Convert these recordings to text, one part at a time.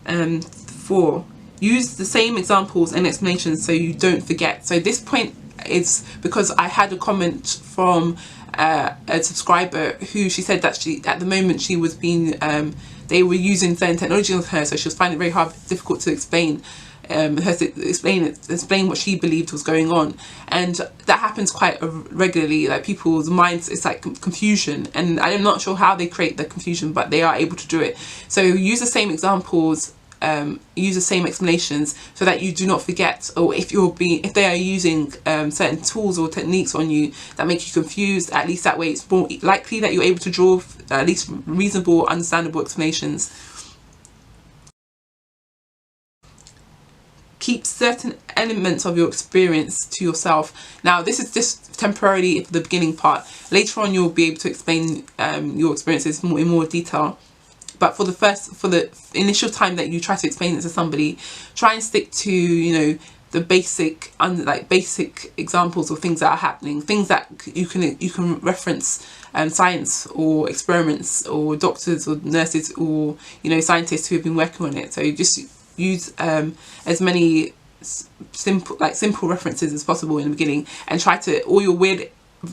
4, use the same examples and explanations so you don't forget. So this point is because I had a comment from a subscriber who, she said that she, at the moment, she was being they were using certain technology on her, so she was finding it very difficult to explain explain what she believed was going on. And that happens quite regularly. Like, people's minds, it's like confusion, and I'm not sure how they create the confusion, but they are able to do it. So use the same examples, use the same explanations, so that you do not forget, or if they are using certain tools or techniques on you that make you confused, at least that way it's more likely that you're able to draw at least reasonable, understandable explanations. Keep certain elements of your experience to yourself. Now, this is just temporarily for the beginning part. Later on, you'll be able to explain your experiences in more detail. But for the initial time that you try to explain it to somebody, try and stick to, you know, the basic examples of things that are happening, things that you can reference, science or experiments or doctors or nurses or, you know, scientists who have been working on it. So you just use as many simple references as possible in the beginning, and try to, all your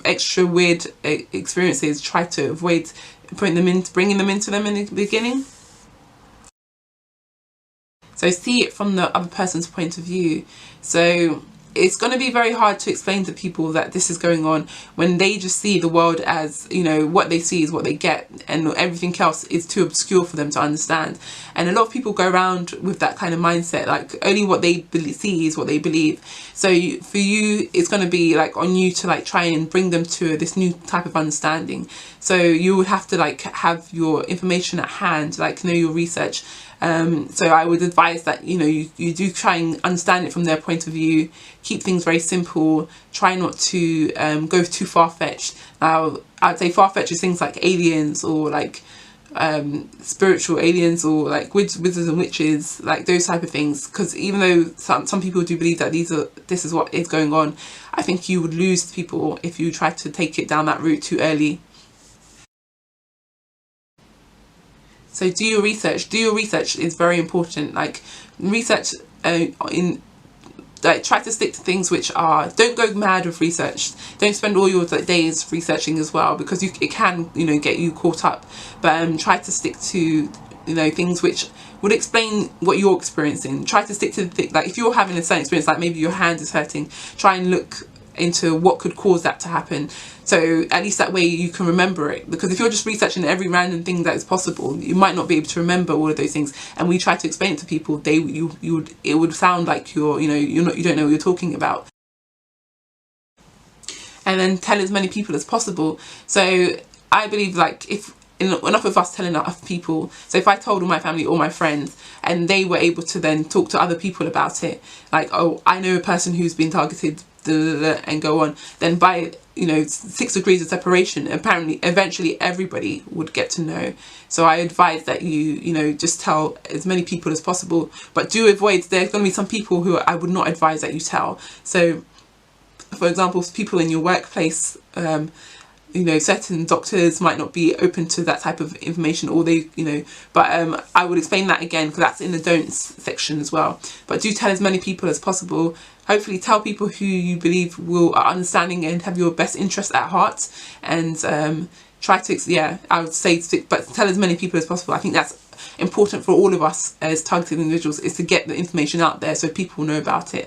extra weird experiences, try to avoid bringing them into them in the beginning. So see it from the other person's point of view. So it's going to be very hard to explain to people that this is going on when they just see the world as, you know, what they see is what they get, and everything else is too obscure for them to understand. And a lot of people go around with that kind of mindset, like only what they see is what they believe. So for you, it's going to be like on you to like try and bring them to this new type of understanding. So you would have to like have your information at hand, like know your research. So I would advise that, you know, you do try and understand it from their point of view, keep things very simple, try not to go too far-fetched. Now, I'd say far-fetched is things like aliens, or like spiritual aliens, or like wizards and witches, like those type of things. Because even though some people do believe that this is what is going on, I think you would lose people if you try to take it down that route too early. So do your research. Do your research is very important. Like, research try to stick to things which are, don't go mad with research. Don't spend all your days researching as well, because it can, you know, get you caught up. But try to stick to, you know, things which would explain what you're experiencing. Try to stick to like, if you're having a certain experience, like maybe your hand is hurting, try and look into what could cause that to happen, so at least that way you can remember it. Because if you're just researching every random thing that is possible, you might not be able to remember all of those things. And we try to explain it to people, it would sound like you don't know what you're talking about. And then tell as many people as possible. So I believe, like, if enough of us telling enough people, so if I told all my family or my friends, and they were able to then talk to other people about it, like, oh, I know a person who's been targeted, and go on, then by, you know, 6 degrees of separation, apparently eventually everybody would get to know. So I advise that you know, just tell as many people as possible, but do avoid, there's going to be some people who I would not advise that you tell. So for example, people in your workplace, you know, certain doctors might not be open to that type of information, or they, you know, but I would explain that again, because that's in the don'ts section as well. But do tell as many people as possible. Hopefully tell people who you believe are understanding and have your best interest at heart, and try to, yeah, I would say, but tell as many people as possible. I think that's important for all of us as targeted individuals, is to get the information out there so people know about it.